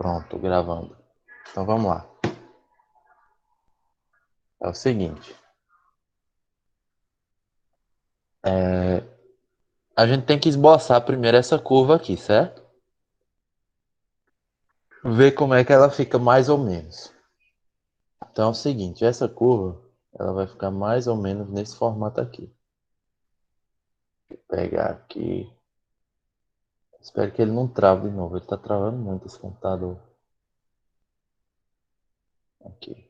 Pronto, gravando. Então vamos lá. É o seguinte. A gente tem que esboçar primeiro essa curva aqui, certo? Ver como é que ela fica mais ou menos. Então é o seguinte, essa curva, ela vai ficar mais ou menos nesse formato aqui. Vou pegar aqui. Espero que ele não trave de novo. Ele tá travando muito esse computador. Aqui.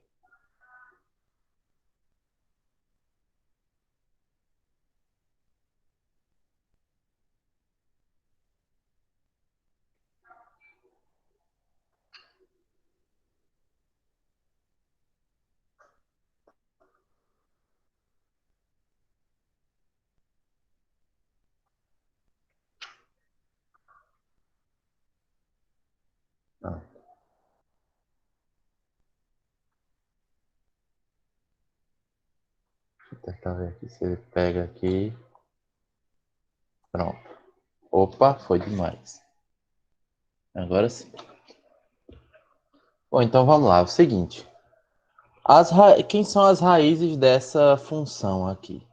Ah, deixa eu tentar ver aqui se ele pega aqui. Pronto. Opa, foi demais. Agora sim. Bom, então vamos lá. É o seguinte. Quem são as raízes dessa função aqui?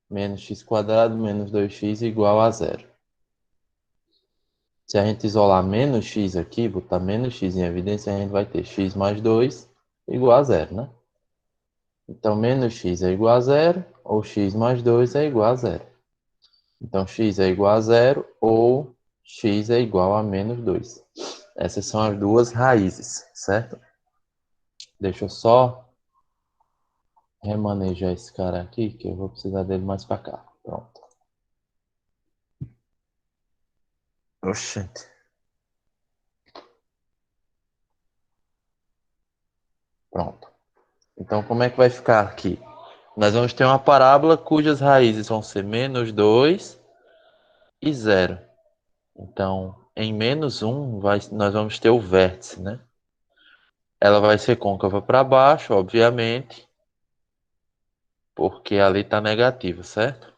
Menos x quadrado menos 2x igual a zero. Se a gente isolar menos x aqui, botar menos x em evidência, a gente vai ter x mais 2 igual a zero, né? Então, menos x é igual a zero, ou x mais 2 é igual a zero. Então, x é igual a zero, ou x é igual a menos 2. Essas são as duas raízes, certo? Deixa eu só remanejar esse cara aqui, que eu vou precisar dele mais pra cá. Pronto. Oxente. Pronto. Então, como é que vai ficar aqui? Nós vamos ter uma parábola cujas raízes vão ser menos 2 e zero. Então, em menos 1, nós vamos ter o vértice, né? Ela vai ser côncava para baixo, obviamente, porque ali está negativo, certo?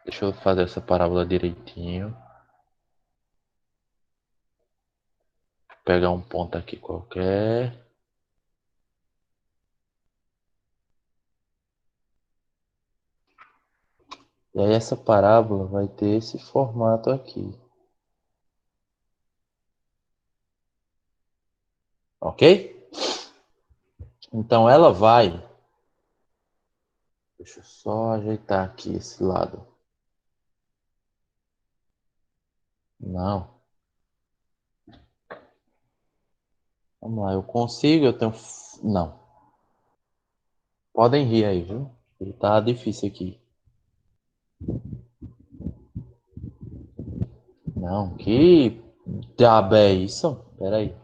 Deixa eu fazer essa parábola direitinho. Vou pegar um ponto aqui qualquer. E aí essa parábola vai ter esse formato aqui. Ok? Então ela vai... Deixa eu só ajeitar aqui esse lado. Não. Vamos lá, eu consigo, eu tenho... Não. Podem rir aí, viu? Porque tá difícil aqui. Não, que diabo é isso? Pera aí.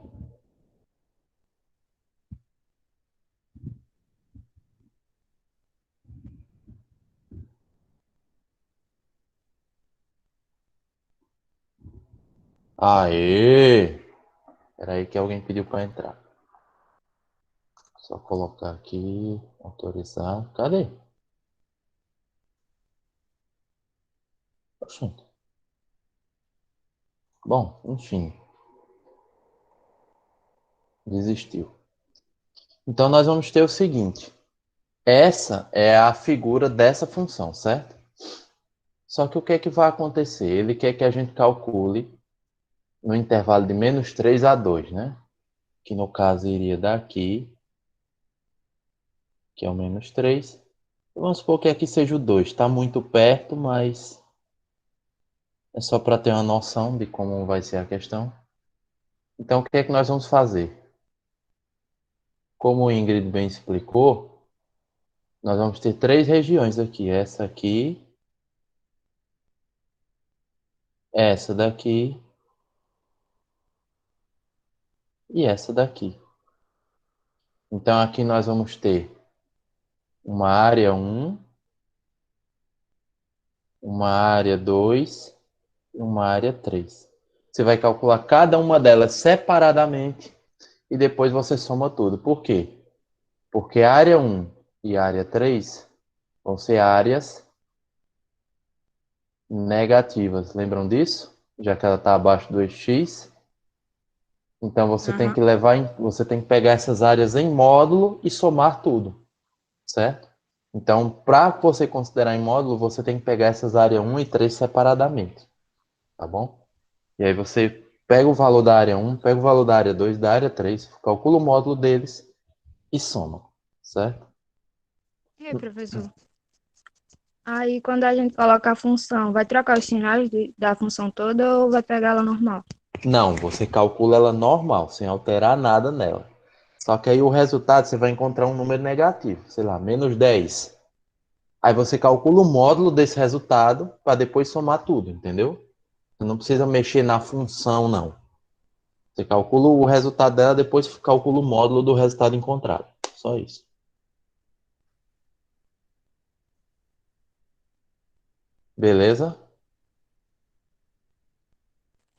Aê! Pera aí que alguém pediu pra entrar. Só colocar aqui, autorizar. Cadê? Oxente. Bom, enfim, desistiu. Então nós vamos ter o seguinte. Essa é a figura dessa função, certo? Só que o que é que vai acontecer? Ele quer que a gente calcule no intervalo de menos 3 a 2, né? Que no caso iria daqui, que é o menos 3. Vamos supor que aqui seja o 2. Está muito perto, mas é só para ter uma noção de como vai ser a questão. Então, o que é que nós vamos fazer? Como o Ingrid bem explicou, nós vamos ter três regiões aqui. Essa aqui, essa daqui e essa daqui. Então, aqui nós vamos ter uma área 1, uma área 2 e uma área 3. Você vai calcular cada uma delas separadamente e depois você soma tudo. Por quê? Porque a área 1 e a área 3 vão ser áreas negativas. Lembram disso? já que ela está abaixo do x. Então você tem Aham. que você tem que pegar essas áreas em módulo e somar tudo, certo? Então, para você considerar em módulo, você tem que pegar essas áreas um e 3 separadamente, tá bom? E aí você pega o valor da área um, pega o valor da área 2, da área 3, calcula o módulo deles e soma, certo? E aí, professor? Aí, quando a gente coloca a função, vai trocar os sinais da função toda ou vai pegar ela normal? Não, você calcula ela normal, sem alterar nada nela. Só que aí o resultado você vai encontrar um número negativo, sei lá, -10. Aí você calcula o módulo desse resultado para depois somar tudo, entendeu? Você não precisa mexer na função, não. Você calcula o resultado dela, depois calcula o módulo do resultado encontrado. Só isso. Beleza?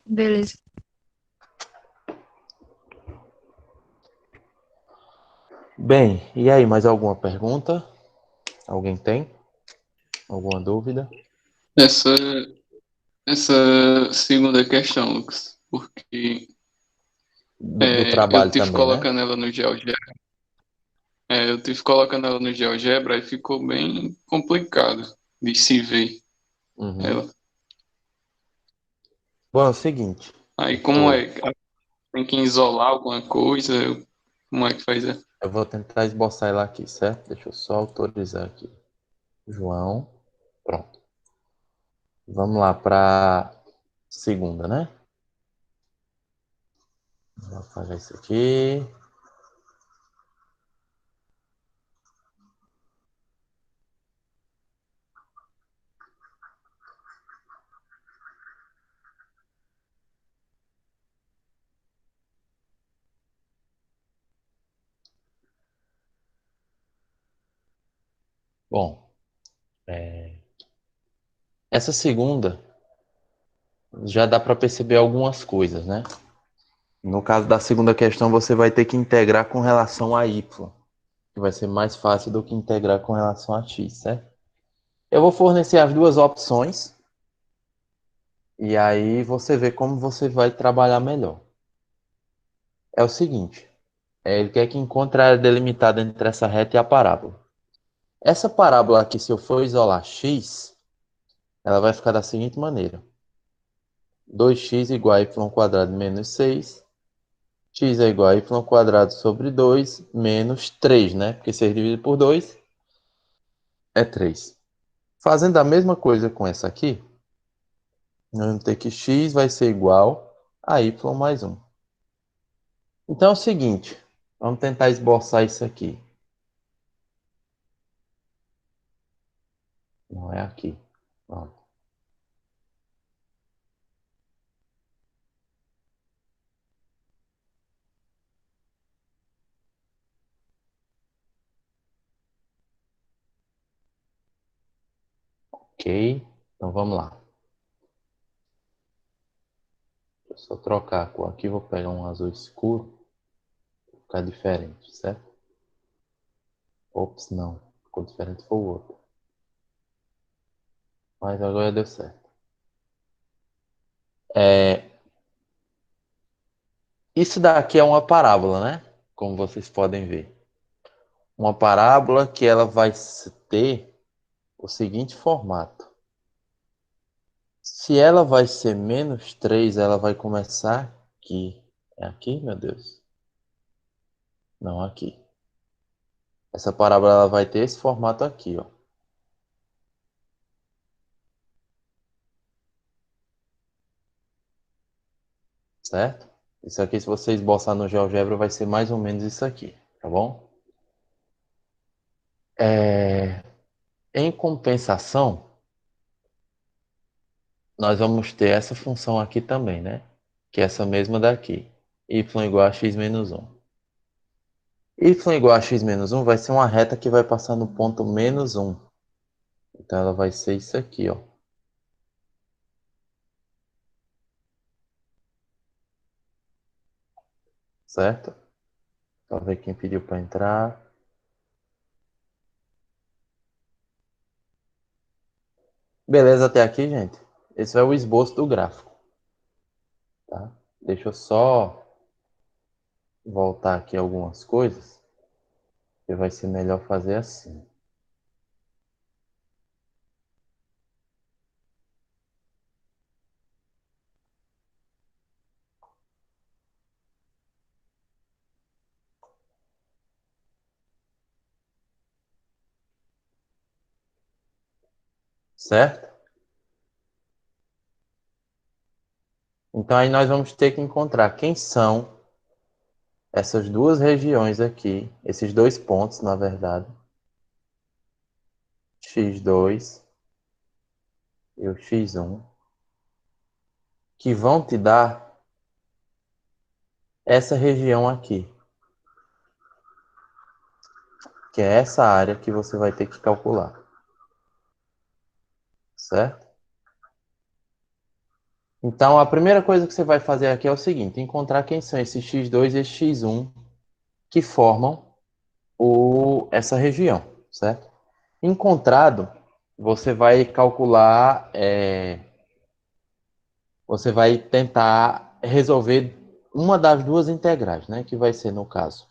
Beleza. Bem, e aí, mais alguma pergunta? Alguém tem? Alguma dúvida? Essa, essa segunda questão, Lucas, porque Do eu trabalho tive também, né? colocando ela no GeoGebra, eu tive colocando ela no GeoGebra e ficou bem complicado de se ver Uhum. ela. Bom, é o seguinte. Aí Deixa como eu, é? Tem que isolar alguma coisa? Como é que faz? eu vou tentar esboçar ela aqui, certo? Deixa eu só autorizar aqui. João. Pronto. Vamos lá para segunda, né? Vou apagar isso aqui. Bom, essa segunda já dá para perceber algumas coisas, né? No caso da segunda questão, você vai ter que integrar com relação a y, que vai ser mais fácil do que integrar com relação a x, certo? Eu vou fornecer as duas opções e aí você vê como você vai trabalhar melhor. É o seguinte, ele quer que encontre a área delimitada entre essa reta e a parábola. Essa parábola aqui, se eu for isolar x, ela vai ficar da seguinte maneira. 2x igual a y quadrado menos 6. X é igual a y quadrado sobre 2 menos 3, né? Porque 6 dividido por 2 é 3. Fazendo a mesma coisa com essa aqui, nós vamos ter que x vai ser igual a y mais 1. Então é o seguinte, vamos tentar esboçar isso aqui. Não é aqui. Pronto. Ok, então vamos lá. Deixa eu só trocar a cor aqui, vou pegar um azul escuro, para ficar diferente, certo? Ops, não. Ficou diferente foi o outro. Mas agora deu certo. É, isso daqui é uma parábola, né? Como vocês podem ver. Uma parábola que ela vai ter o seguinte formato. Se ela vai ser -3, ela vai começar aqui. É aqui, meu Deus? Não, aqui. Essa parábola ela vai ter esse formato aqui, ó. Certo? Isso aqui, se você esboçar no GeoGebra, vai ser mais ou menos isso aqui, tá bom? Em compensação, nós vamos ter essa função aqui também, né? Que é essa mesma daqui. Y igual a x menos 1. Y igual a x menos 1 vai ser uma reta que vai passar no ponto menos 1. Então ela vai ser isso aqui, ó. Certo? Só ver quem pediu para entrar. Beleza até aqui, gente? Esse é o esboço do gráfico. Deixa eu só voltar aqui algumas coisas, que vai ser melhor fazer assim. Certo? Então aí nós vamos ter que encontrar quem são essas duas regiões aqui, esses dois pontos, na verdade, x2 e o x1, que vão te dar essa região aqui, que é essa área que você vai ter que calcular, certo? Então a primeira coisa que você vai fazer aqui é o seguinte, encontrar quem são esses x2 e esse x1 que formam essa região, certo? Encontrado, você vai calcular, você vai tentar resolver uma das duas integrais, né? Que vai ser, no caso,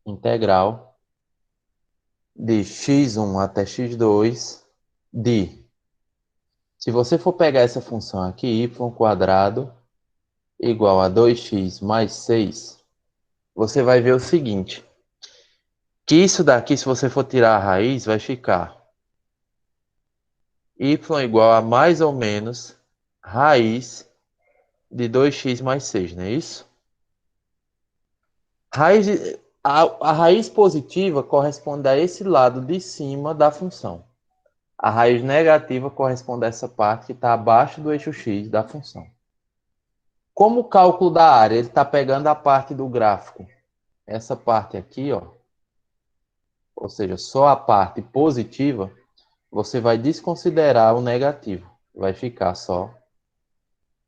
integral de x1 até x2 de... Se você for pegar essa função aqui, y² igual a 2x mais 6, você vai ver o seguinte, que isso daqui, se você for tirar a raiz, vai ficar y igual a mais ou menos raiz de 2x mais 6, não é isso? A raiz positiva corresponde a esse lado de cima da função. A raiz negativa corresponde a essa parte que está abaixo do eixo x da função. Como o cálculo da área, ele está pegando a parte do gráfico, essa parte aqui, ó, ou seja, só a parte positiva, você vai desconsiderar o negativo. Vai ficar só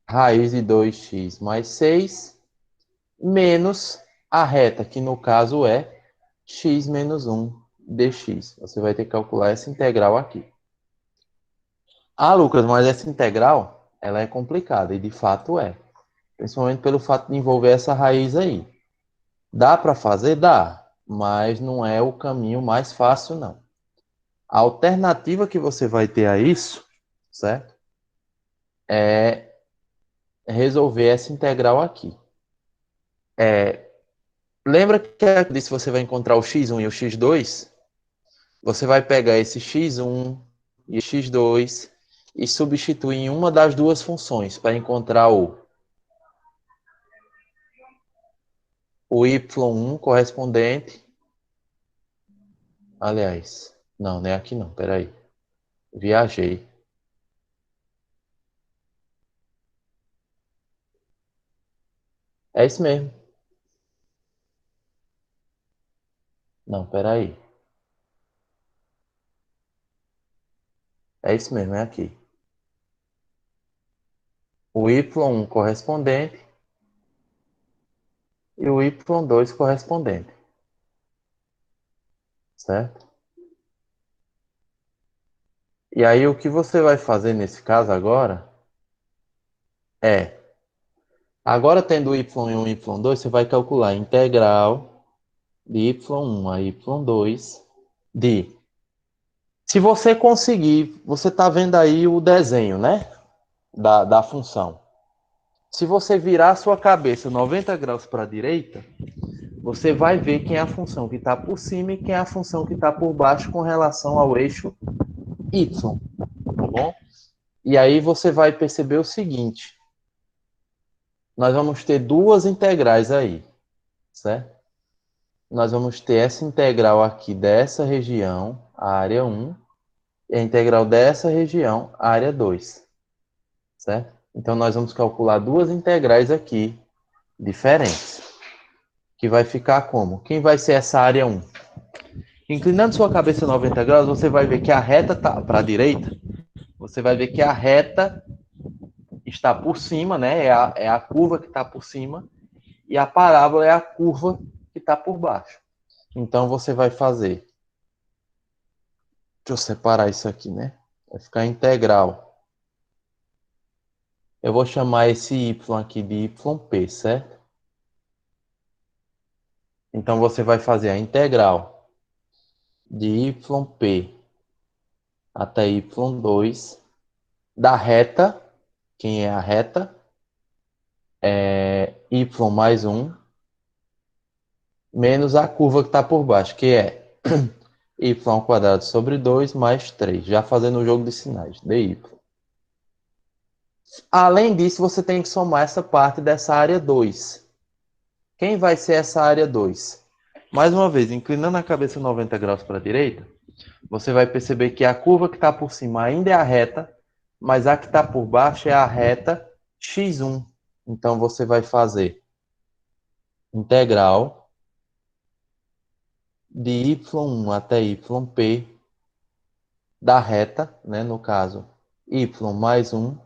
raiz de 2x mais 6 menos a reta, que no caso é x menos 1 dx. Você vai ter que calcular essa integral aqui. Ah, Lucas, mas essa integral, ela é complicada, e de fato é. Principalmente pelo fato de envolver essa raiz aí. Dá para fazer? Dá, mas não é o caminho mais fácil, não. A alternativa que você vai ter a isso, certo? É resolver essa integral aqui. Lembra que eu disse que você vai encontrar o x1 e o x2? Você vai pegar esse x1 e o x2 e substituir em uma das duas funções para encontrar o y1 correspondente. Aliás, não é aqui não, peraí. Viajei. É isso mesmo. Não, peraí. É isso mesmo, é aqui. O y1 correspondente e o y2 correspondente. Certo? E aí o que você vai fazer nesse caso agora é, agora tendo o y1 e o y2, você vai calcular a integral de y1 a y2 de... Se você conseguir, você está vendo aí o desenho, né? Da função. Se você virar a sua cabeça 90 graus para a direita, você vai ver quem é a função que está por cima e quem é a função que está por baixo com relação ao eixo y, tá bom? E aí você vai perceber o seguinte, nós vamos ter duas integrais aí, certo? Nós vamos ter essa integral aqui dessa região, a área 1, e a integral dessa região, a área 2, certo? Então nós vamos calcular duas integrais aqui, diferentes, que vai ficar como? Quem vai ser essa área 1? Inclinando sua cabeça 90 graus, você vai ver que a reta está para a direita, você vai ver que a reta está por cima, né? É a curva que está por cima, e a parábola é a curva que está por baixo. Então você vai fazer... Deixa eu separar isso aqui, né? Vai ficar integral Eu vou chamar esse y aqui de yp, certo? Então você vai fazer a integral de yp até y2 da reta, quem é a reta, é y mais 1, menos a curva que está por baixo, que é y² sobre 2 mais 3, já fazendo o jogo de sinais, dy. Além disso, você tem que somar essa parte dessa área 2. Quem vai ser essa área 2? Mais uma vez, inclinando a cabeça 90 graus para a direita, você vai perceber que a curva que está por cima ainda é a reta, mas a que está por baixo é a reta x1. Então, você vai fazer integral de y1 até yp da reta, né, no caso, y mais 1,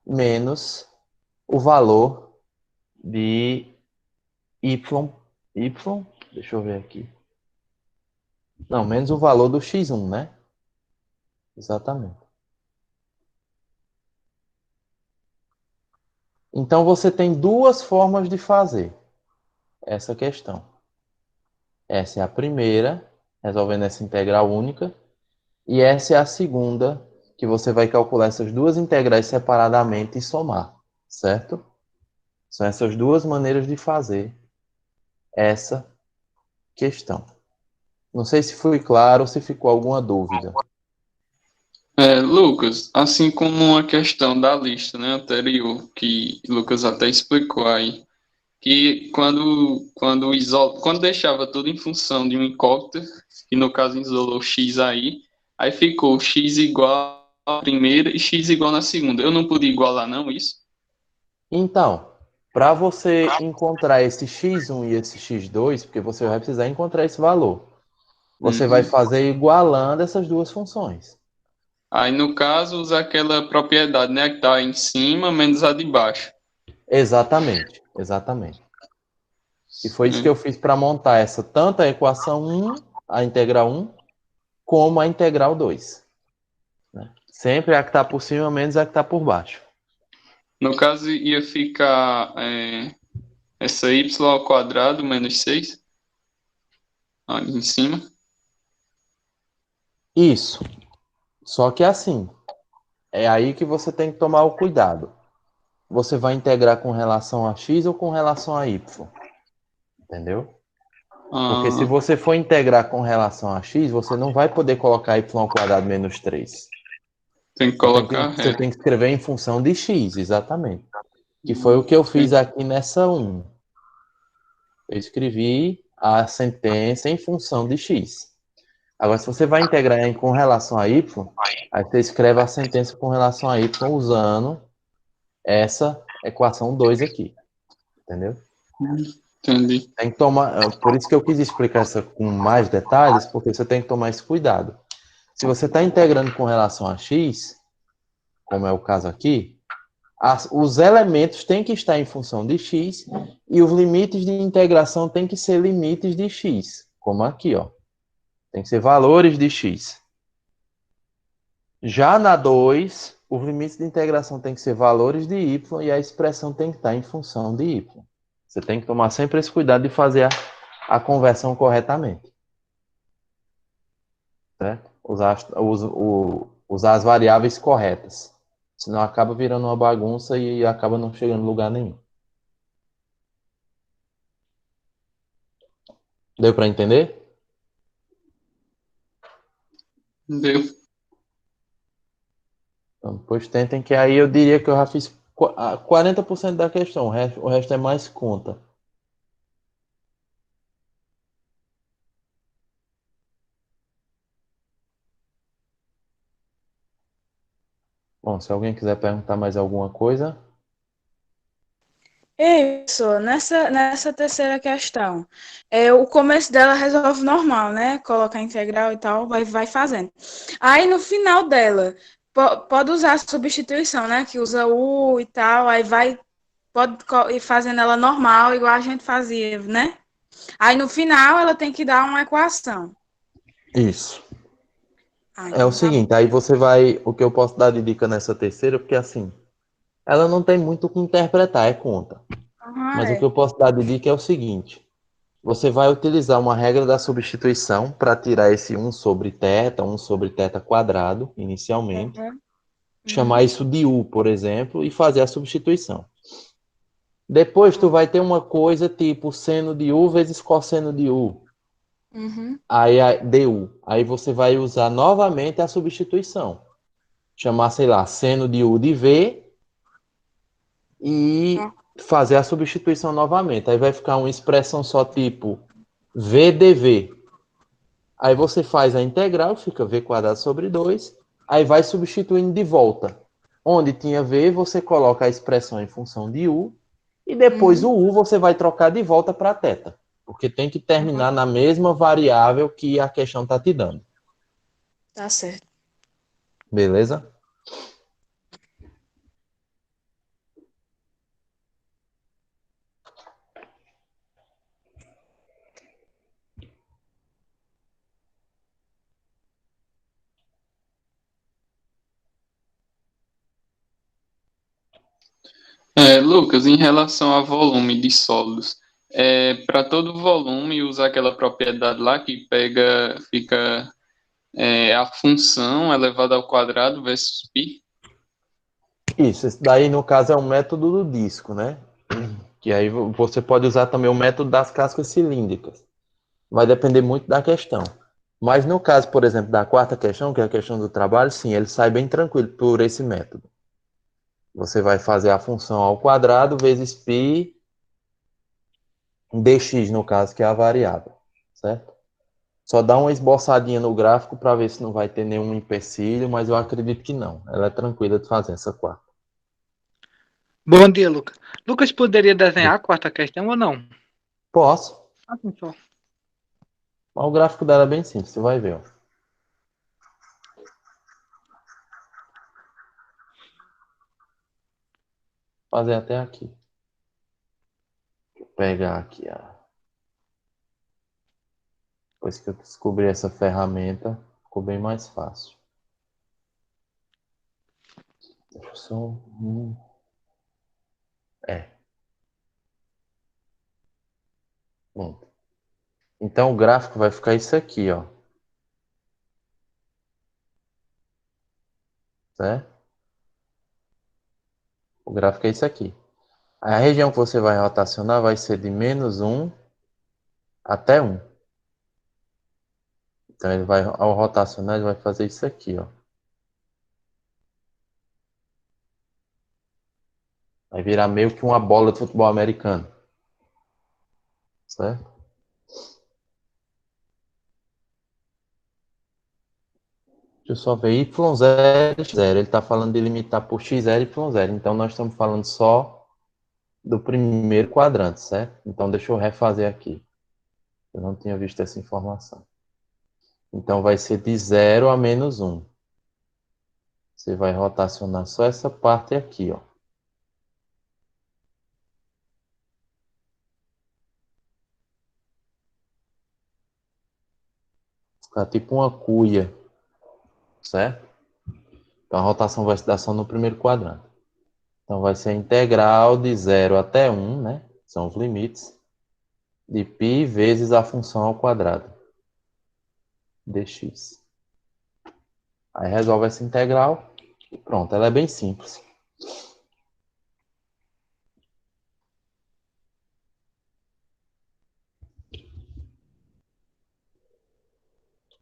menos o valor de y, deixa eu ver aqui. Não, menos o valor do x1, né? Exatamente. Então, você tem duas formas de fazer essa questão. Essa é a primeira, resolvendo essa integral única. E essa é a segunda, que você vai calcular essas duas integrais separadamente e somar, certo? São essas duas maneiras de fazer essa questão. Não sei se foi claro ou se ficou alguma dúvida. Lucas, assim como a questão da lista, né, anterior, que Lucas até explicou aí, que quando deixava tudo em função de um incógnito, que no caso isolou x aí ficou x igual à primeira e x igual na segunda. Eu não podia igualar não isso? Então, para você encontrar esse x1 e esse x2, porque você vai precisar encontrar esse valor, você vai fazer igualando essas duas funções. Aí, no caso, usa aquela propriedade, né, que está em cima menos a de baixo. Exatamente, exatamente. E foi isso que eu fiz para montar essa, tanto a equação 1, a integral 1, como a integral 2. Né? Sempre a que está por cima menos a que está por baixo. No caso, ia ficar essa y ao quadrado menos 6 ali em cima. Isso. Só que assim, é aí que você tem que tomar o cuidado. Você vai integrar com relação a x ou com relação a y? Entendeu? Porque se você for integrar com relação a x, você não vai poder colocar y ao quadrado menos 3. Tem que colocar Você tem que escrever em função de x, exatamente. Que foi o que eu fiz aqui nessa 1. Eu escrevi a sentença em função de x. Agora, se você vai integrar com relação a y, aí você escreve a sentença com relação a y usando essa equação 2 aqui. Entendeu? Entendi. Tem que tomar, por isso que eu quis explicar isso com mais detalhes, porque você tem que tomar esse cuidado. Se você está integrando com relação a x, como é o caso aqui, os elementos têm que estar em função de x e os limites de integração têm que ser limites de x, como aqui, ó. Tem que ser valores de x. Já na 2, os limites de integração têm que ser valores de y e a expressão tem que estar em função de y. Você tem que tomar sempre esse cuidado de fazer a conversão corretamente. Certo? Usar as variáveis corretas. Senão acaba virando uma bagunça e acaba não chegando em lugar nenhum. Deu para entender? Deu. Então, depois tentem, que aí eu diria que eu já fiz 40% da questão. O resto é mais conta. Bom, se alguém quiser perguntar mais alguma coisa. Isso, nessa terceira questão, o começo dela resolve normal, né? Colocar integral e tal, vai fazendo. Aí no final dela, pode usar a substituição, né? Que usa u e tal, aí pode ir fazendo ela normal, igual a gente fazia, né? Aí no final ela tem que dar uma equação. Isso. Ah, É o seguinte, aí você vai. O que eu posso dar de dica nessa terceira, porque assim, Ela não tem muito o que interpretar, é conta. Ah, Mas o é. que eu posso dar de dica é o seguinte: você vai utilizar uma regra da substituição para tirar esse 1 sobre θ quadrado, inicialmente, Uhum. chamar isso de U, por exemplo, e fazer a substituição. Depois tu vai ter uma coisa tipo seno de U vezes cosseno de U. Uhum. Aí du. Aí você vai usar novamente a substituição. Chamar, sei lá, seno de U de V e fazer a substituição novamente. Aí vai ficar uma expressão só tipo V dV. Aí você faz a integral, fica V quadrado sobre 2. Aí vai substituindo de volta. Onde tinha V, você coloca a expressão em função de U. E depois Uhum. o U você vai trocar de volta para θ. Porque tem que terminar na mesma variável que a questão está te dando. Tá certo. Beleza? Lucas, em relação ao volume de sólidos, para todo volume usar aquela propriedade lá que fica a função elevada ao quadrado vezes π? Isso daí no caso é o método do disco, né? Que aí você pode usar também o método das cascas cilíndricas. Vai depender muito da questão. Mas no caso, por exemplo, da quarta questão, que é a questão do trabalho, sim, ele sai bem tranquilo por esse método. Você vai fazer a função ao quadrado vezes π dx, no caso, que é a variável, certo? Só dá uma esboçadinha no gráfico para ver se não vai ter nenhum empecilho, mas eu acredito que não. Ela é tranquila de fazer essa quarta. Bom dia, Lucas. Lucas poderia desenhar a quarta questão ou não? Posso. Assim só. Mas o gráfico dela é bem simples, você vai ver. Ó. Fazer até aqui. Vou pegar aqui, ó. Depois que eu descobri essa ferramenta, ficou bem mais fácil. Deixa eu só... Bom. Então o gráfico vai ficar isso aqui, ó. Certo? O gráfico é isso aqui. A região que você vai rotacionar vai ser de -1 até 1. Então ele vai, ao rotacionar, ele vai fazer isso aqui, ó. Vai virar meio que uma bola de futebol americano. Certo? Deixa eu só ver. Y0, x0. Ele está falando de limitar por x0 e y0. Então nós estamos falando só do primeiro quadrante, certo? Então deixa eu refazer aqui. Eu não tinha visto essa informação. Então vai ser de 0 a -1. Você vai rotacionar só essa parte aqui, ó. Ficar tipo uma cuia, certo? Então a rotação vai se dar só no primeiro quadrante. Então vai ser a integral de 0 até 1, né? São os limites. De π vezes a função ao quadrado. Dx. Aí resolve essa integral e pronto. Ela é bem simples.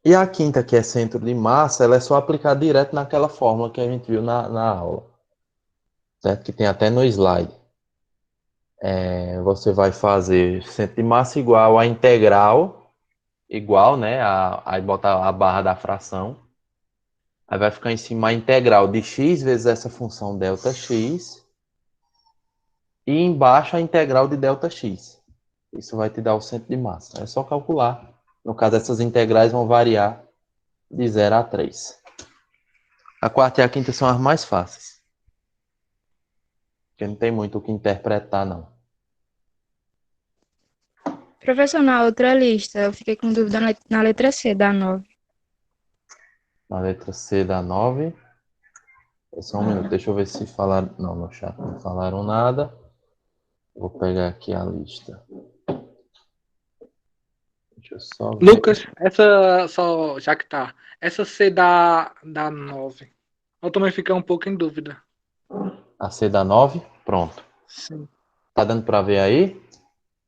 E a quinta, que é centro de massa, ela é só aplicar direto naquela fórmula que a gente viu na aula. Certo? Que tem até no slide. Você vai fazer centro de massa igual a integral, igual, né? Aí botar a barra da fração. Aí vai ficar em cima a integral de x vezes essa função ΔX. E embaixo a integral de ΔX. Isso vai te dar o centro de massa. É só calcular. No caso, essas integrais vão variar de 0 a 3. A quarta e a quinta são as mais fáceis. Porque não tem muito o que interpretar, não. Professor, na outra lista, eu fiquei com dúvida na letra C da 9. Na letra C da 9, É só um minuto, deixa eu ver se falaram. Não, no chat não falaram nada. Vou pegar aqui a lista. Deixa eu só ver. Lucas, essa só, já que tá. Essa C da 9. Eu também fiquei um pouco em dúvida. A C da 9. Pronto. Sim. Tá dando pra ver aí?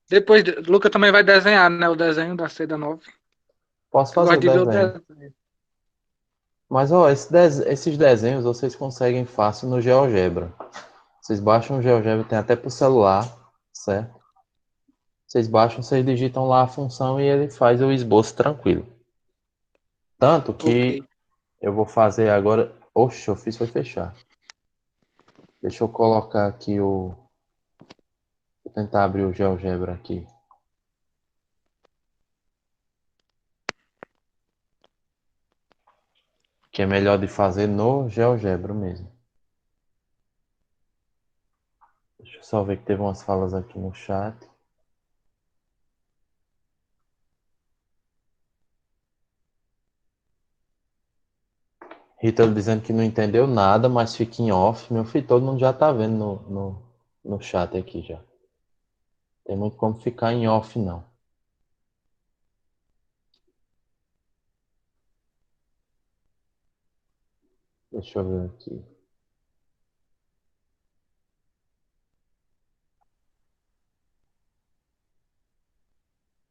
Depois, Lucas também vai desenhar, né? O desenho da C da 9. Posso Eu fazer gosto o de ver o desenho. desenho. Mas, ó, esses desenhos vocês conseguem fácil no GeoGebra. Vocês baixam o GeoGebra, tem até pro celular, certo? Vocês baixam, vocês digitam lá a função e ele faz o esboço tranquilo. Tanto que Ok. eu vou fazer agora. Oxe, eu fiz foi fechar. Deixa eu colocar aqui o. Vou tentar abrir o GeoGebra aqui. Que é melhor de fazer no GeoGebra mesmo. Deixa eu só ver que teve umas falas aqui no chat. Rita dizendo que não entendeu nada, mas fica em off. Meu filho, todo mundo já tá vendo no chat aqui já. Tem muito como ficar em off, não. Deixa eu ver aqui.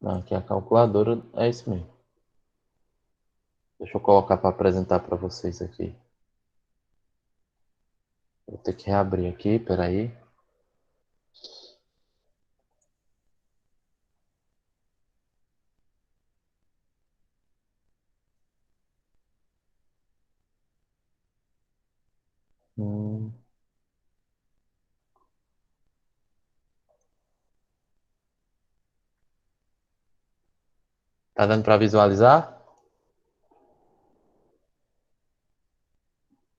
Não, aqui a calculadora é isso mesmo. Deixa eu colocar para apresentar para vocês aqui. Vou ter que reabrir aqui, peraí. Hum. Tá dando para visualizar?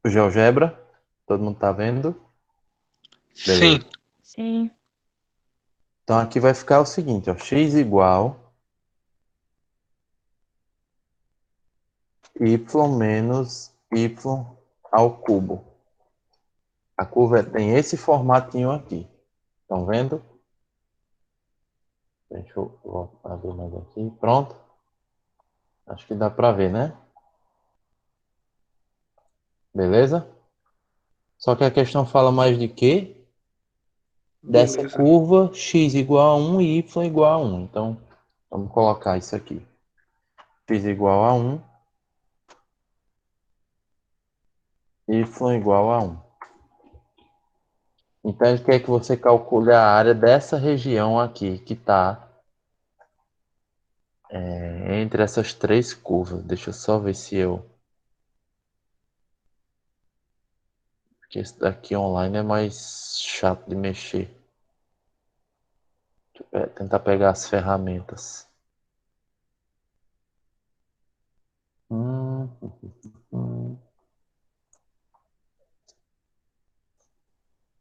O GeoGebra? Todo mundo tá vendo? Sim. Beleza. Sim. Então aqui vai ficar o seguinte, ó. X igual y menos y ao cubo. A curva tem esse formatinho aqui. Estão vendo? Deixa eu abrir mais aqui. Pronto. Acho que dá para ver, né? Beleza? Só que a questão fala mais de quê? Dessa Beleza. curva x igual a 1 e y igual a 1. Então, vamos colocar isso aqui. X igual a 1, y igual a 1. Então, ele quer que você calcule a área dessa região aqui, que está entre essas três curvas. Deixa eu só ver se eu... Porque esse daqui online é mais chato de mexer. Deixa eu tentar pegar as ferramentas. Hum, hum.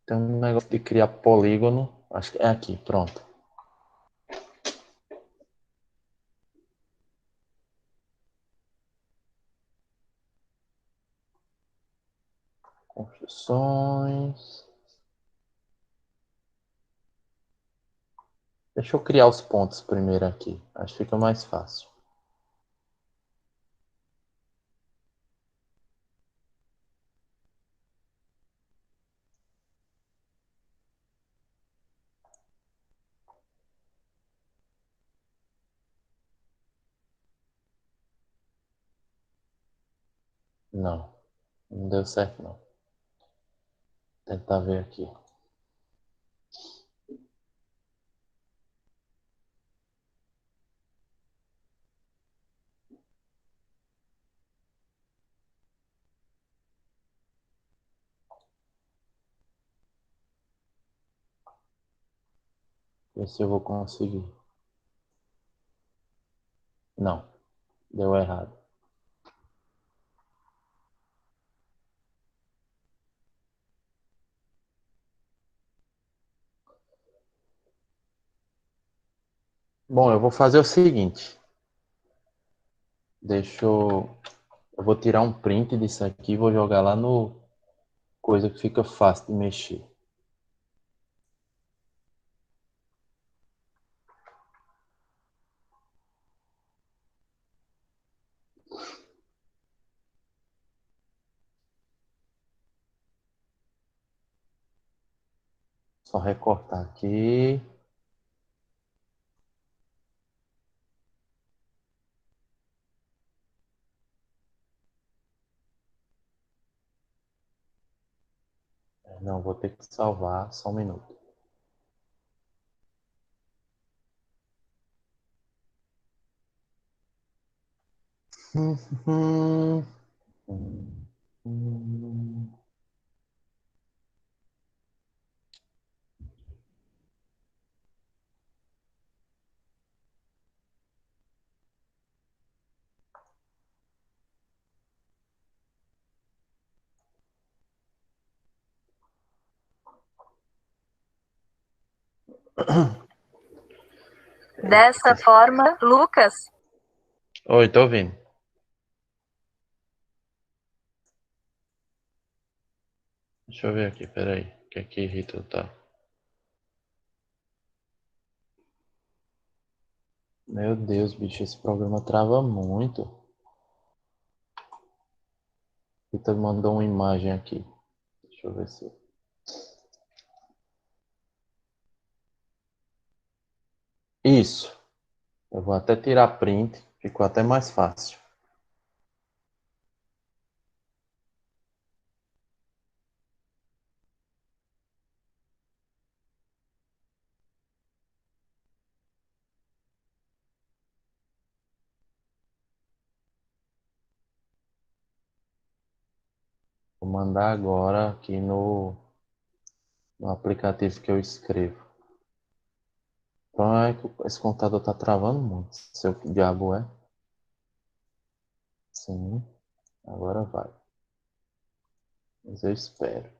Tem um negócio de criar polígono. Acho que é aqui, pronto. Construções. Deixa eu criar os pontos primeiro aqui. Acho que fica mais fácil. Não, não deu certo não. Vou tentar ver aqui. Ver se eu vou conseguir. Não, deu errado. Bom, eu vou fazer o seguinte. Deixa eu... Eu vou tirar um print disso aqui e vou jogar lá no coisa que fica fácil de mexer. Só recortar aqui. Não, vou ter que salvar, só um minuto. Dessa forma, Lucas. Oi, tô ouvindo. Deixa eu ver aqui, peraí. Que aqui irrita, tá? Meu Deus, bicho, esse programa trava muito. Rita mandou uma imagem aqui. Deixa eu ver se... Isso. Eu vou até tirar print. Ficou até mais fácil. Vou mandar agora aqui no aplicativo que eu escrevo. Então é que esse computador tá travando muito. Seu diabo é? Sim. Agora vai. Mas eu espero.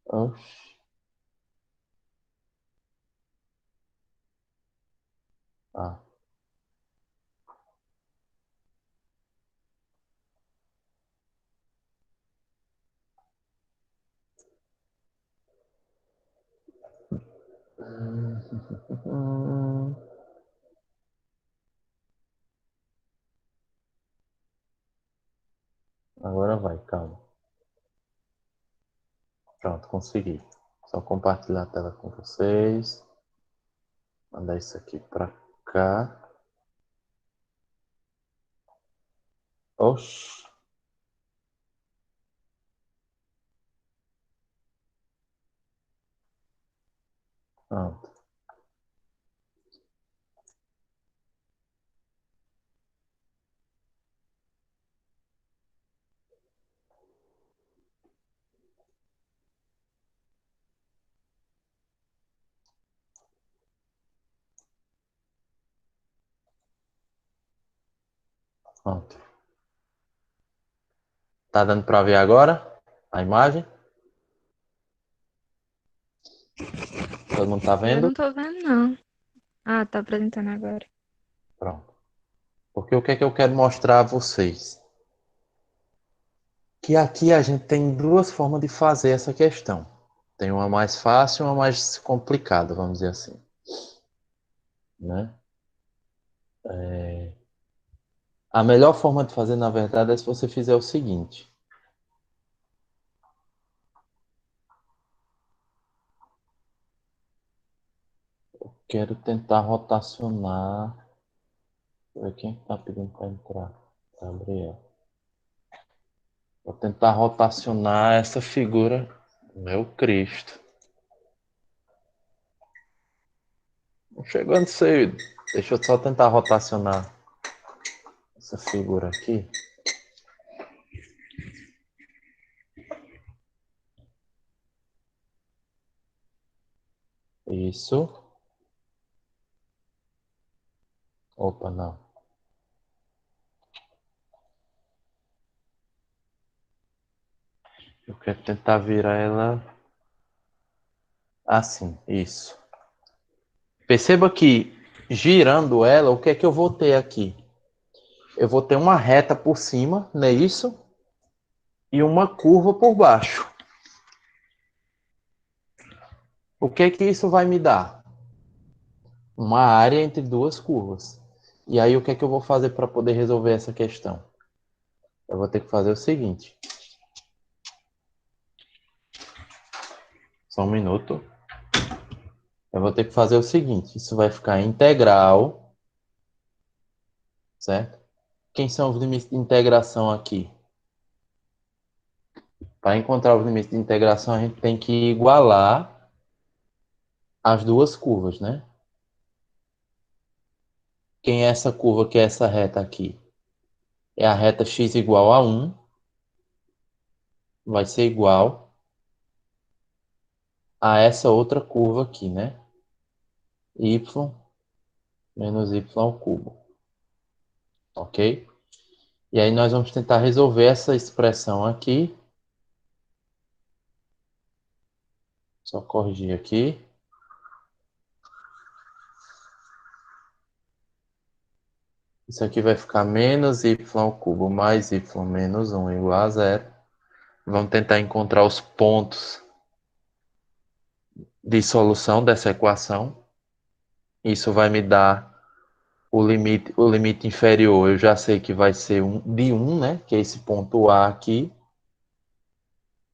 Oxi. Ah. Agora vai, calma. Pronto, consegui. Só compartilhar a tela com vocês. Mandar isso aqui pra cá. Oxi. Pronto. Pronto. Tá dando pra ver agora a imagem? Todo mundo tá Eu vendo? não tô vendo, não. Ah, tá apresentando agora. Pronto. Porque o que é que eu quero mostrar a vocês? Que aqui a gente tem duas formas de fazer essa questão. Tem uma mais fácil e uma mais complicada, vamos dizer assim. Né? A melhor forma de fazer, na verdade, é se você fizer o seguinte. Quero tentar rotacionar. Deixa eu ver quem está pedindo para entrar. Gabriel. Vou tentar rotacionar essa figura. Meu Cristo. Chegando cedo. Deixa eu só tentar rotacionar essa figura aqui. Isso. Opa, não. Eu quero tentar virar ela assim. Isso. Perceba que girando ela, o que é que eu vou ter aqui? eu vou ter uma reta por cima, não é isso? E uma curva por baixo. O que é que isso vai me dar? Uma área entre duas curvas. E aí, o que é que eu vou fazer para poder resolver essa questão? Eu vou ter que fazer o seguinte. Só um minuto. Eu vou ter que fazer o seguinte. Isso vai ficar integral, certo? Quem são os limites de integração aqui? Para encontrar os limites de integração, a gente tem que igualar as duas curvas, né? Quem é essa curva que é essa reta aqui? É a reta x igual a 1. Vai ser igual a essa outra curva aqui, né? Y menos y ao cubo. Ok? E aí nós vamos tentar resolver essa expressão aqui. Só corrigir aqui. Isso aqui vai ficar menos y ao cubo mais y menos 1 igual a 0. Vamos tentar encontrar os pontos de solução dessa equação. Isso vai me dar o limite inferior. Eu já sei que vai ser de 1, né? Que é esse ponto A aqui.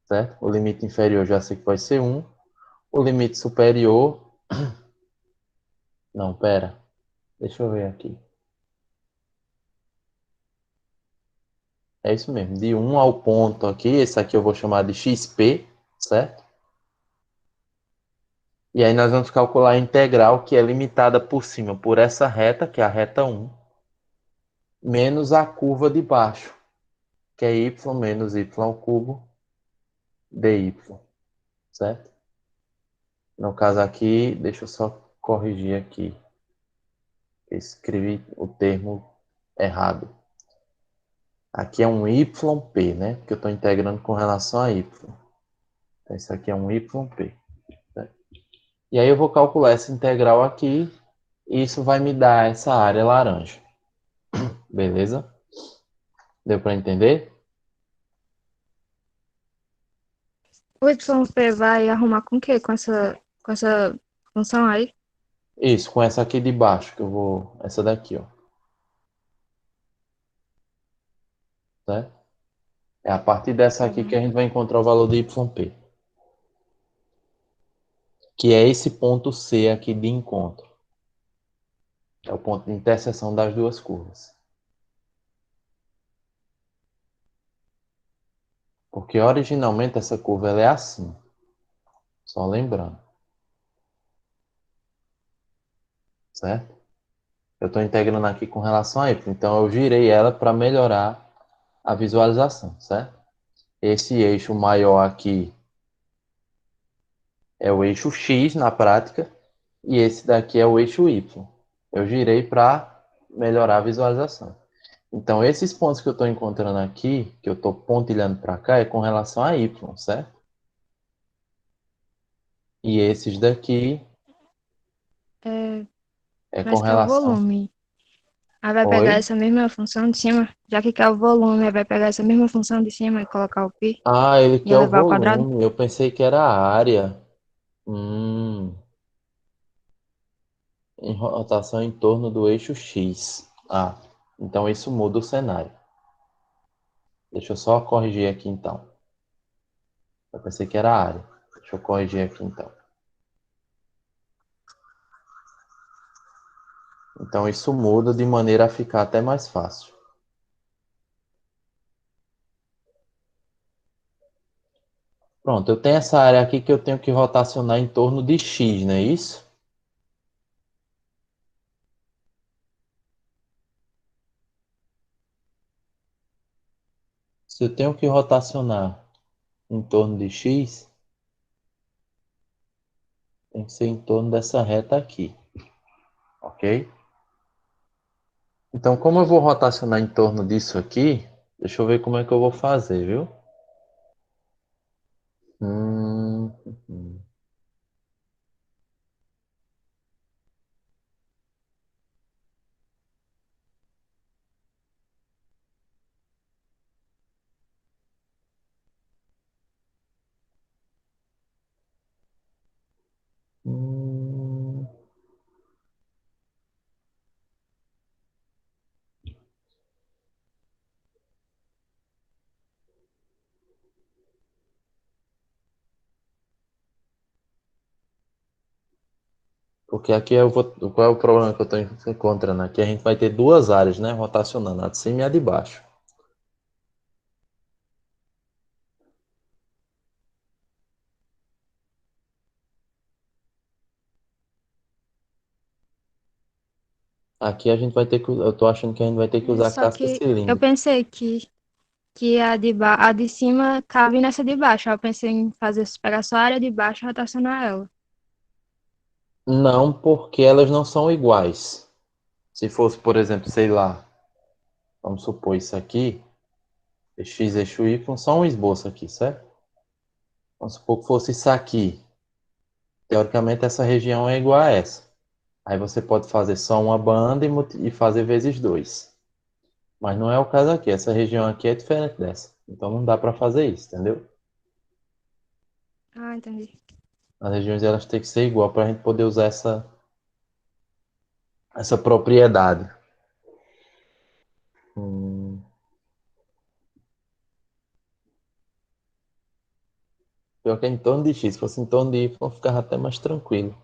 Certo? O limite inferior eu já sei que vai ser 1. O limite superior... Não, pera. Deixa eu ver aqui. É isso mesmo. De 1 ao ponto aqui. Esse aqui eu vou chamar de XP. Certo? E aí nós vamos calcular a integral, que é limitada por cima por essa reta, que é a reta 1, menos a curva de baixo, que é y menos y ao cubo dy, certo? No caso aqui, deixa eu só corrigir aqui. Eu escrevi o termo errado. Aqui é um yp, né? Porque eu estou integrando com relação a y. Então isso aqui é um yp. Certo? E aí eu vou calcular essa integral aqui, e isso vai me dar essa área laranja. Beleza? Deu para entender? O YP vai arrumar com o quê? Com essa função aí? Isso, com essa aqui de baixo, que eu vou... Essa daqui, ó. Certo? É a partir dessa aqui que a gente vai encontrar o valor de YP. Que é esse ponto C aqui de encontro. É o ponto de interseção das duas curvas. Porque originalmente essa curva ela é assim. Só lembrando. Certo? Eu estou integrando aqui com relação a Y. Então eu girei ela para melhorar a visualização. Certo? Esse eixo maior aqui é o eixo X na prática. E esse daqui é o eixo Y. Eu girei para melhorar a visualização. Então, esses pontos que eu estou encontrando aqui, que eu estou pontilhando para cá, é com relação a Y, certo? E esses daqui É, é com parece que é o relação... volume. Aí vai pegar Oi? essa mesma função de cima, já que quer o volume, aí vai pegar essa mesma função de cima e colocar o π Ah, ele e quer o elevar ao quadrado. volume. Eu pensei que era a área. Hum, em rotação em torno do eixo X. Ah, então isso muda o cenário. Deixa eu só corrigir aqui então. Eu pensei que era a área. Deixa eu corrigir aqui então. Então isso muda de maneira a ficar até mais fácil. Pronto, eu tenho essa área aqui que eu tenho que rotacionar em torno de x, não é isso? Se eu tenho que rotacionar em torno de x, tem que ser em torno dessa reta aqui, ok? Então, como eu vou rotacionar em torno disso aqui, deixa eu ver como é que eu vou fazer, viu? Hum, hum. Porque aqui qual é o problema que eu estou encontrando? Aqui a gente vai ter duas áreas, né? Rotacionando, a de cima e a de baixo. Aqui a gente vai ter que. Eu tô achando que a gente vai ter que usar Só casca que eu cilíndrica. pensei que a de cima cabe nessa de baixo. Aí eu pensei em pegar só a área de baixo e rotacionar ela. Não, porque elas não são iguais. Se fosse, por exemplo, sei lá, vamos supor isso aqui, x, eixo, y, só um esboço aqui, certo? Vamos supor que fosse isso aqui. Teoricamente, essa região é igual a essa. Aí você pode fazer só uma banda e fazer vezes 2. Mas não é o caso aqui. Essa região aqui é diferente dessa. Então não dá para fazer isso, entendeu? Ah, entendi. As regiões elas têm que ser igual para a gente poder usar essa propriedade. Hum, Pior que é em torno de x. Se fosse em torno de y, ficava até mais tranquilo.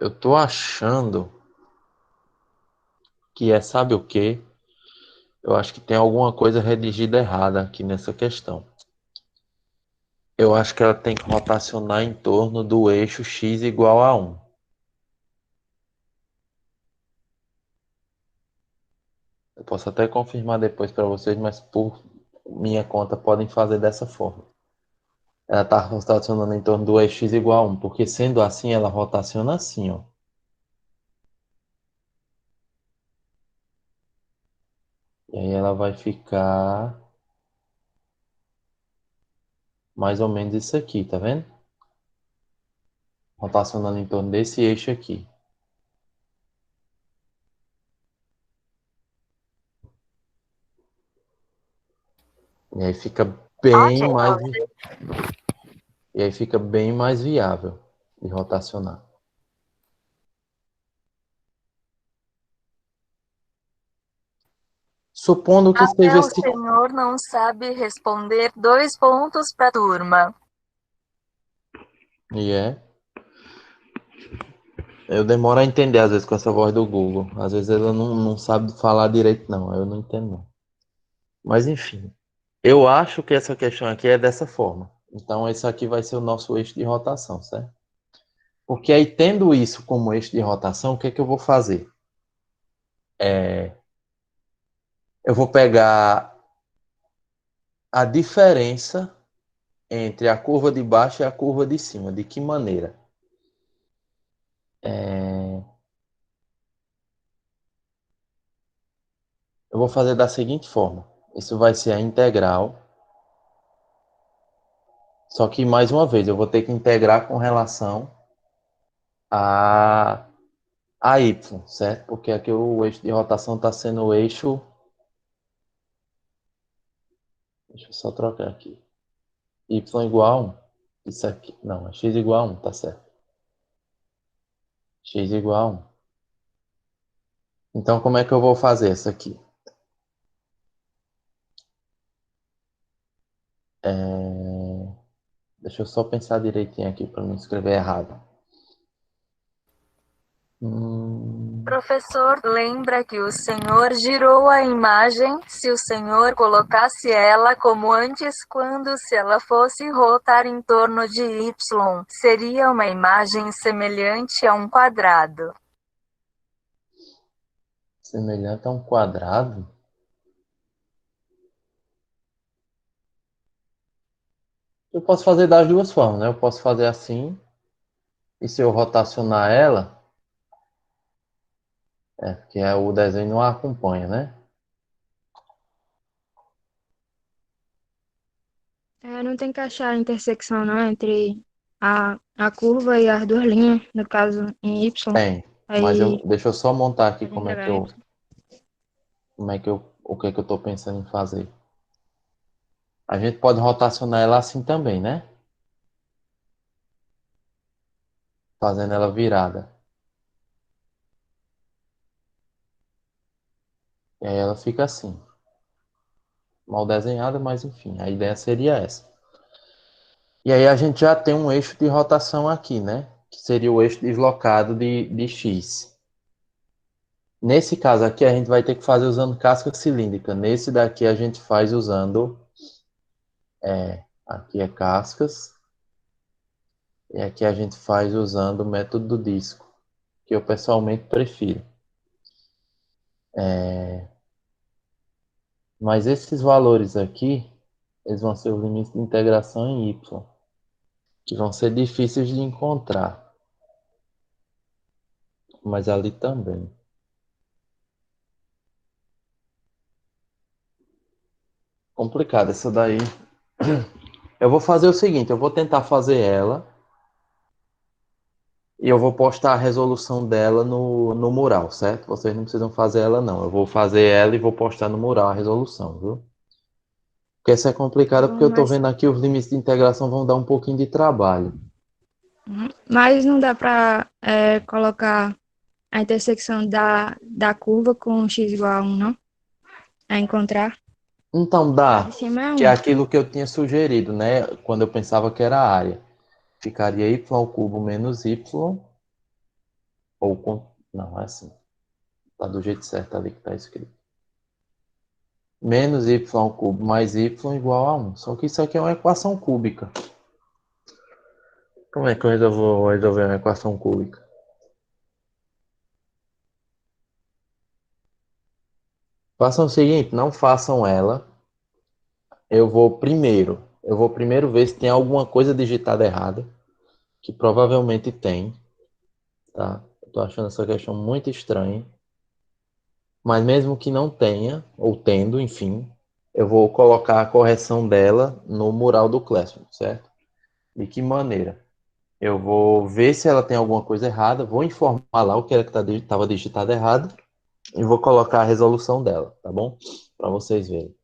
Eu tô achando que sabe o quê? Eu acho que tem alguma coisa redigida errada aqui nessa questão. Eu acho que ela tem que rotacionar em torno do eixo x igual a 1. Eu posso até confirmar depois para vocês, mas por minha conta podem fazer dessa forma. Ela está rotacionando em torno do eixo x igual a 1, porque sendo assim, ela rotaciona assim, ó. E aí ela vai ficar mais ou menos isso aqui, tá vendo? Rotacionando em torno desse eixo aqui. E aí fica bem Ok, mais, prof. e aí fica bem mais viável de rotacionar. Supondo que Até seja o esse. senhor não sabe responder 2 pontos pra turma. E é. Eu demoro a entender às vezes com essa voz do Google. Às vezes ela não sabe falar direito, não. Eu não entendo, não. Mas enfim. Eu acho que essa questão aqui é dessa forma. Então, esse aqui vai ser o nosso eixo de rotação, certo? Porque aí, tendo isso como eixo de rotação, o que é que eu vou fazer? Eu vou pegar a diferença entre a curva de baixo e a curva de cima. De que maneira? Eu vou fazer da seguinte forma. Isso vai ser a integral. Só que, mais uma vez, eu vou ter que integrar com relação a y, certo? Porque aqui o eixo de rotação está sendo o eixo. Deixa eu só trocar aqui. Y igual a 1. Isso aqui. Não, é x igual a 1, tá certo. X igual a 1. Então, como é que eu vou fazer isso aqui? Deixa eu só pensar direitinho aqui para não escrever errado. Professor, lembra que o senhor girou a imagem? Se o senhor colocasse ela como antes, quando se ela fosse rotar em torno de y, seria uma imagem semelhante a um quadrado. Semelhante a um quadrado? Eu posso fazer das duas formas, né? Eu posso fazer assim, e se eu rotacionar ela, porque o desenho não a acompanha, né? Não tem que achar a intersecção, não, entre a curva e as duas linhas, no caso, em Y. Tem, mas Aí deixa eu só montar aqui a gente joga Y. o que é que eu tô pensando em fazer. A gente pode rotacionar ela assim também, né? fazendo ela virada. E aí ela fica assim, mal desenhada, mas enfim, a ideia seria essa. E aí a gente já tem um eixo de rotação aqui, né? Que seria o eixo deslocado de X. Nesse caso aqui a gente vai ter que fazer usando casca cilíndrica. Nesse daqui a gente faz usando... aqui é cascas. E aqui a gente faz usando o método do disco, que eu pessoalmente prefiro. Mas esses valores aqui, eles vão ser os limites de integração em Y, que vão ser difíceis de encontrar. Mas ali também. Complicado essa daí. Eu vou fazer o seguinte, eu vou tentar fazer ela e eu vou postar a resolução dela no mural, certo? Vocês não precisam fazer ela não. Eu vou fazer ela e vou postar no mural a resolução, viu? Porque essa é complicada porque eu tô vendo aqui os limites de integração vão dar um pouquinho de trabalho. Mas não dá para colocar a intersecção da curva com x igual a 1, não? A encontrar. Então A dá, de cima é que é 1. aquilo que eu tinha sugerido, né? Quando eu pensava que era a área. Ficaria y ao cubo menos y, ou com... Não, é assim. Tá do jeito certo ali que tá escrito. Menos y ao cubo mais y igual a 1. Só que isso aqui é uma equação cúbica. Como é que eu vou resolver uma equação cúbica? Façam o seguinte, não façam ela. Eu vou primeiro ver se tem alguma coisa digitada errada, que provavelmente tem, tá? Eu tô achando essa questão muito estranha. Mas mesmo que não tenha, ou tendo, enfim, eu vou colocar a correção dela no mural do Classroom, certo? De que maneira? Eu vou ver se ela tem alguma coisa errada, vou informar lá o que era que estava digitado errado e vou colocar a resolução dela, tá bom? Para vocês verem.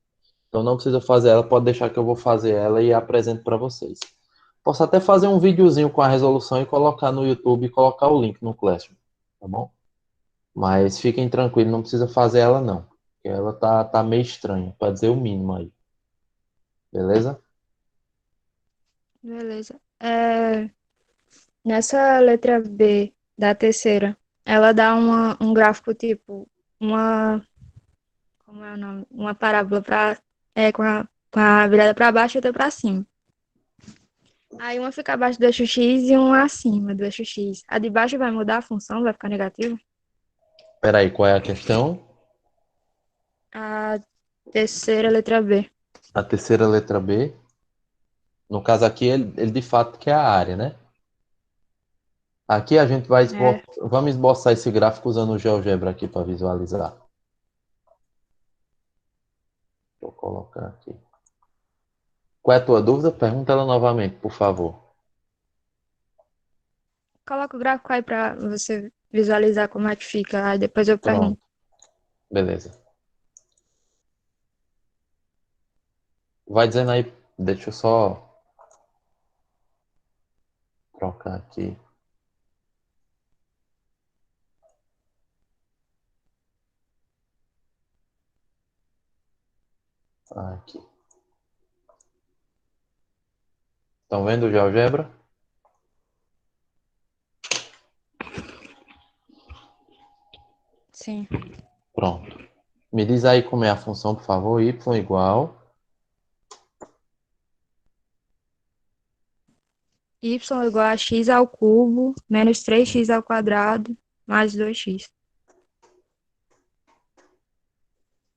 Então não precisa fazer ela, pode deixar que eu vou fazer ela e apresento para vocês. Posso até fazer um videozinho com a resolução e colocar no YouTube e colocar o link no Classroom, tá bom? Mas fiquem tranquilos, não precisa fazer ela não. Porque ela tá meio estranha, para dizer o mínimo aí. Beleza? Beleza. Nessa letra B da terceira, ela dá um gráfico tipo, como é o nome? Uma parábola com a virada para baixo e outra para cima. Aí uma fica abaixo do eixo X e uma acima do eixo X. A de baixo vai mudar a função, vai ficar negativa? Peraí, qual é a questão? A terceira letra B. A terceira letra B. No caso aqui, ele de fato quer a área, né? Aqui a gente vai vamos esboçar esse gráfico usando o GeoGebra aqui para visualizar. Vou colocar aqui. Qual é a tua dúvida? Pergunta ela novamente, por favor. Coloca o gráfico aí para você visualizar como é que fica. Aí depois eu Pronto. pergunto. Beleza. Vai dizendo aí, deixa eu só trocar aqui. Aqui. Estão vendo o GeoGebra? Sim. Pronto. Me diz aí como é a função, por favor. Y igual. Y igual a x ao cubo menos 3x ao quadrado mais 2x.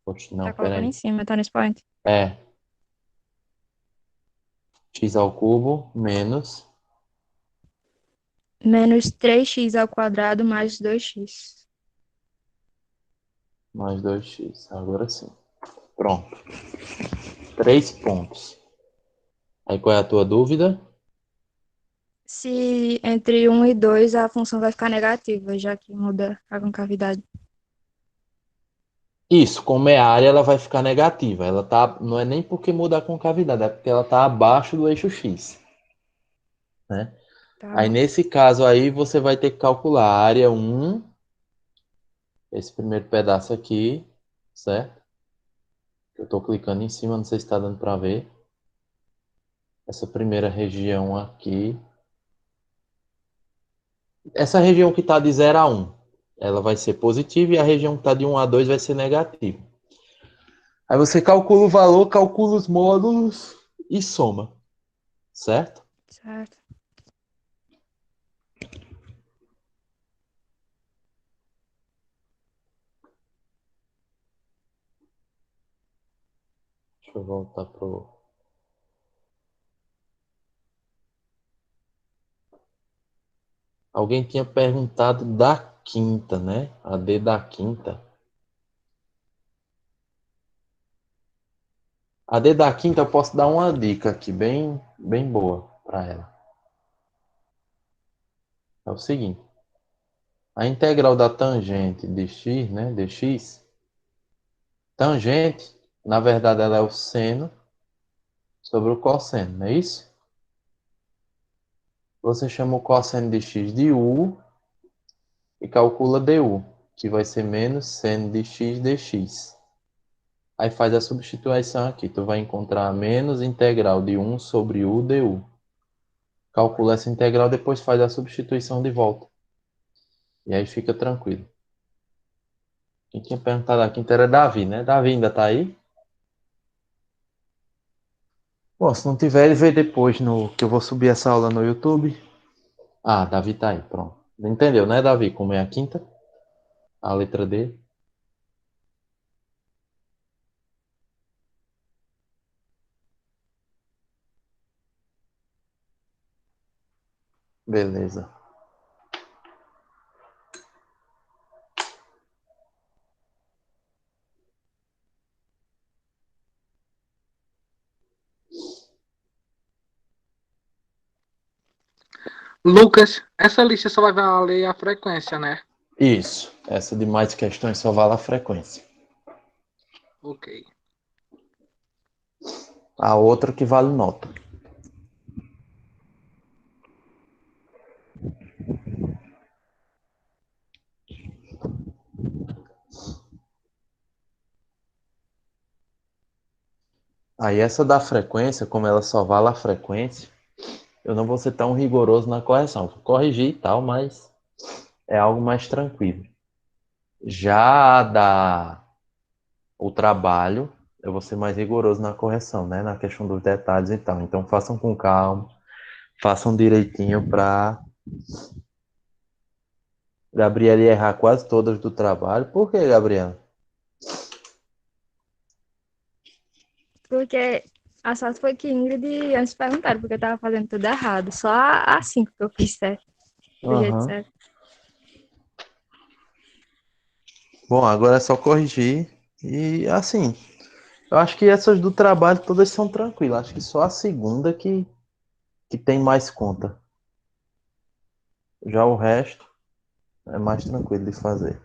Poxa, não, Tá colocando em peraí. cima, tá nesse point. É. X ao cubo menos. Menos 3x ao quadrado mais 2x. Mais 2x. Agora sim. Pronto. 3 pontos. Aí qual é a tua dúvida? Se entre 1 e 2 a função vai ficar negativa, já que muda a concavidade. Isso, como é área, ela vai ficar negativa. Ela tá, não é nem porque muda a concavidade, é porque ela está abaixo do eixo X, né? Tá Aí bom. nesse caso aí você vai ter que calcular a área 1, esse primeiro pedaço aqui, certo? Eu estou clicando em cima, não sei se está dando para ver. Essa primeira região aqui. Essa região que está de 0 a 1, ela vai ser positiva e a região que está de 1 a 2 vai ser negativa. Aí você calcula o valor, calcula os módulos e soma, certo? Certo. Deixa eu voltar pro... Alguém tinha perguntado da quinta, né? A D da quinta. A D da quinta eu posso dar uma dica aqui, bem boa para ela. É o seguinte. A integral da tangente de x, né? Dx. Tangente, na verdade, ela é o seno sobre o cosseno, não é isso? Você chama o cosseno de x de u e calcula du, que vai ser menos seno de x dx. Aí faz a substituição aqui. Tu vai encontrar menos integral de 1 sobre u du. Calcula essa integral, depois faz a substituição de volta. E aí fica tranquilo. Quem tinha perguntado aqui era Davi, né? Davi ainda tá aí? Bom, se não tiver, ele vê depois no que eu vou subir essa aula no YouTube. Ah, Davi tá aí, pronto. Entendeu, né, Davi? Como é a quinta? A letra D? Beleza. Lucas, essa lista só vai valer a frequência, né? Isso. Essa de mais questões só vale a frequência. Ok. A outra que vale nota. Aí essa da frequência, como ela só vale a frequência, eu não vou ser tão rigoroso na correção. Vou corrigir e tal, mas é algo mais tranquilo. Já a da o trabalho, eu vou ser mais rigoroso na correção, né? Na questão dos detalhes e tal. Então façam com calma, façam direitinho para Gabriela errar quase todas do trabalho. Por que, Gabriela? Porque a sorte foi que Ingrid e antes perguntaram, porque eu tava fazendo tudo errado. Só a 5 que eu fiz certo, do jeito Aham. certo. Bom, agora é só corrigir. E assim, eu acho que essas do trabalho todas são tranquilas. Acho que só a segunda que tem mais conta. Já o resto é mais tranquilo de fazer.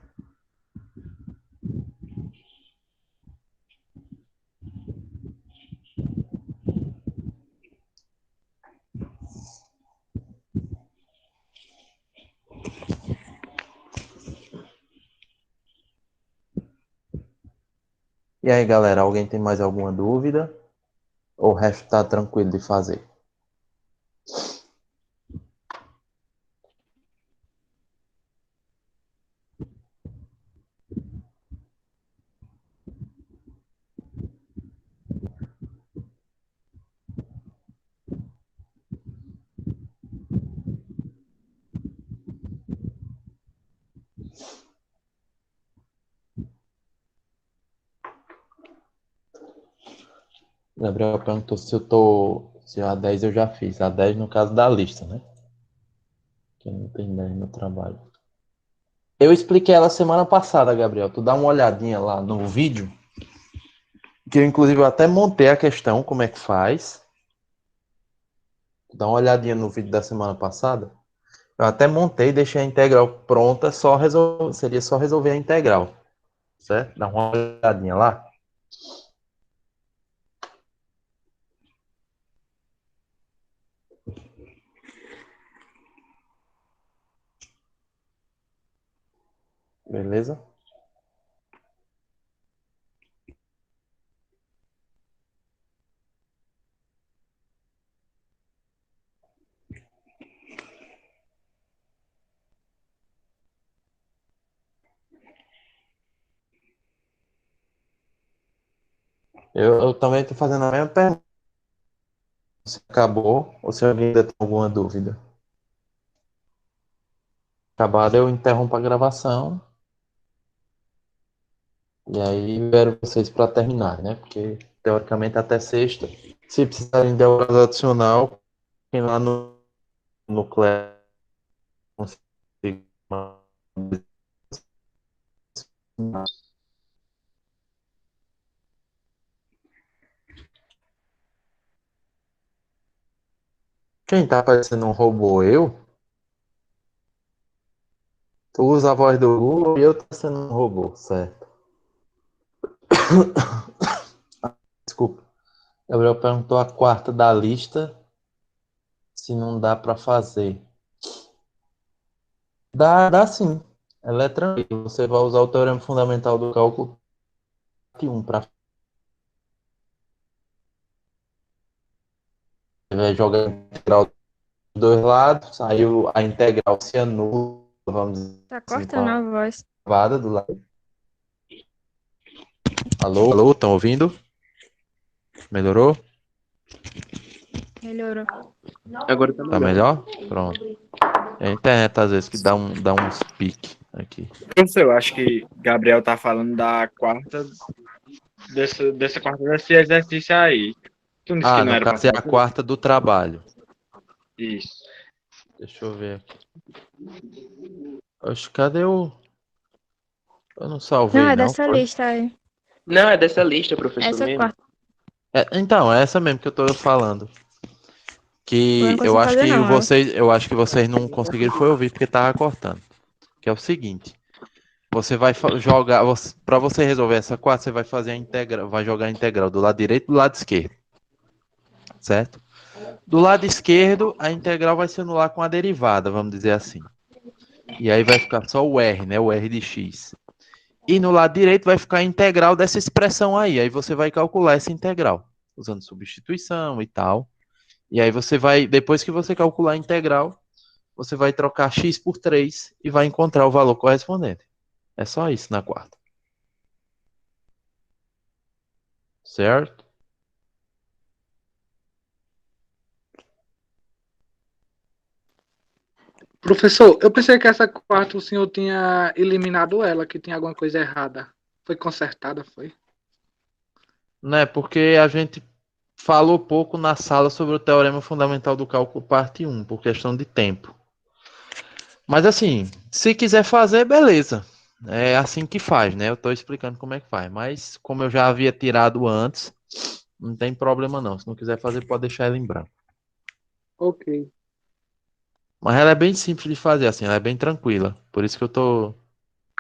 E aí, galera, alguém tem mais alguma dúvida? Ou o resto tá tranquilo de fazer? Gabriel perguntou se eu tô. Se a 10 eu já fiz. A 10 no caso da lista, né? Que não tem 10 no trabalho. Eu expliquei ela semana passada, Gabriel. Tu dá uma olhadinha lá no vídeo. Que eu, inclusive, eu até montei a questão, como é que faz. Tu dá uma olhadinha no vídeo da semana passada. Eu até montei, deixei a integral pronta, seria só resolver a integral. Certo? Dá uma olhadinha lá. Beleza? Eu também estou fazendo a mesma pergunta. Se acabou ou se alguém ainda tem alguma dúvida. Acabado, eu interrompo a gravação. E aí espero vocês para terminar, né? Porque teoricamente até sexta. Se precisarem de horas adicional, tem lá no Class. Quem tá parecendo um robô? Eu? Tu usa a voz do Google e eu tô sendo um robô, certo? Desculpa. Gabriel perguntou a quarta da lista se não dá para fazer. Dá sim. Ela é tranquila. Você vai usar o teorema fundamental do cálculo parte 1 para vai jogar a integral dos dois lados, aí a integral se anula, vamos dizer Tá assim, cortando a voz. cavada do lado. Alô? Alô, estão ouvindo? Melhorou? Melhorou. Agora tá Tá melhor. melhor? Pronto. É a internet às vezes que dá uns piques aqui. Professor, eu acho que Gabriel tá falando da quarta, dessa quarta desse exercício aí. Tu disse que Ah, não no era pra caso é a fazer? quarta do trabalho. Isso. Deixa eu ver aqui. Oxe, cadê o... Eu não Não, salvei, é não. dessa Foi? lista aí. Não, é dessa lista, professor, Essa mesmo. quarta. Então, é essa mesmo que eu tô falando. Eu não Que consigo fazer, não. eu acho que vocês não conseguiram foi ouvir porque tava cortando. Que é o seguinte, você vai jogar, para você resolver essa quarta, você vai fazer a integral, vai jogar a integral do lado direito e do lado esquerdo, certo? Do lado esquerdo, a integral vai se anular com a derivada, vamos dizer assim. E aí vai ficar só o r, né? O r de x. E no lado direito vai ficar a integral dessa expressão aí. Aí você vai calcular essa integral, usando substituição e tal. E aí você vai, depois que você calcular a integral, você vai trocar x por 3 e vai encontrar o valor correspondente. É só isso na quarta. Certo? Professor, eu pensei que essa quarta o senhor tinha eliminado ela, que tinha alguma coisa errada. Foi consertada, foi? Né? Porque a gente falou pouco na sala sobre o teorema fundamental do cálculo parte um por questão de tempo. Mas assim, se quiser fazer, beleza. É assim que faz, né? Eu estou explicando como é que faz. Mas como eu já havia tirado antes, não tem problema não. Se não quiser fazer, pode deixar ela em branco. Ok. Mas ela é bem simples de fazer, assim, ela é bem tranquila. Por isso que eu tô.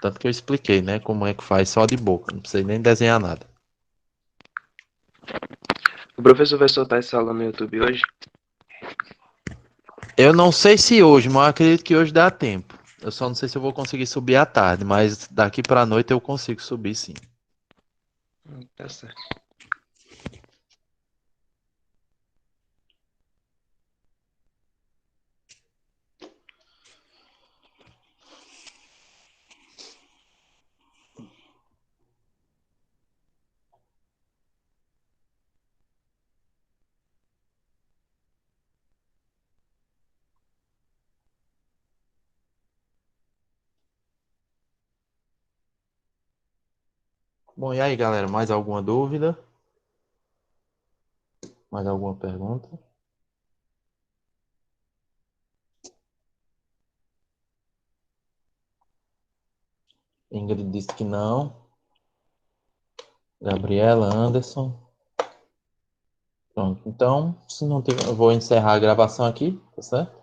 Tanto que eu expliquei, né? Como é que faz só de boca. Não precisa nem desenhar nada. O professor vai soltar essa aula no YouTube hoje? Eu não sei se hoje, mas eu acredito que hoje dá tempo. Eu só não sei se eu vou conseguir subir à tarde, mas daqui pra noite eu consigo subir sim. Tá certo. Bom, e aí, galera, mais alguma dúvida? Mais alguma pergunta? Ingrid disse que não. Gabriela, Anderson. Pronto. Então, se não tiver, eu vou encerrar a gravação aqui, tá certo?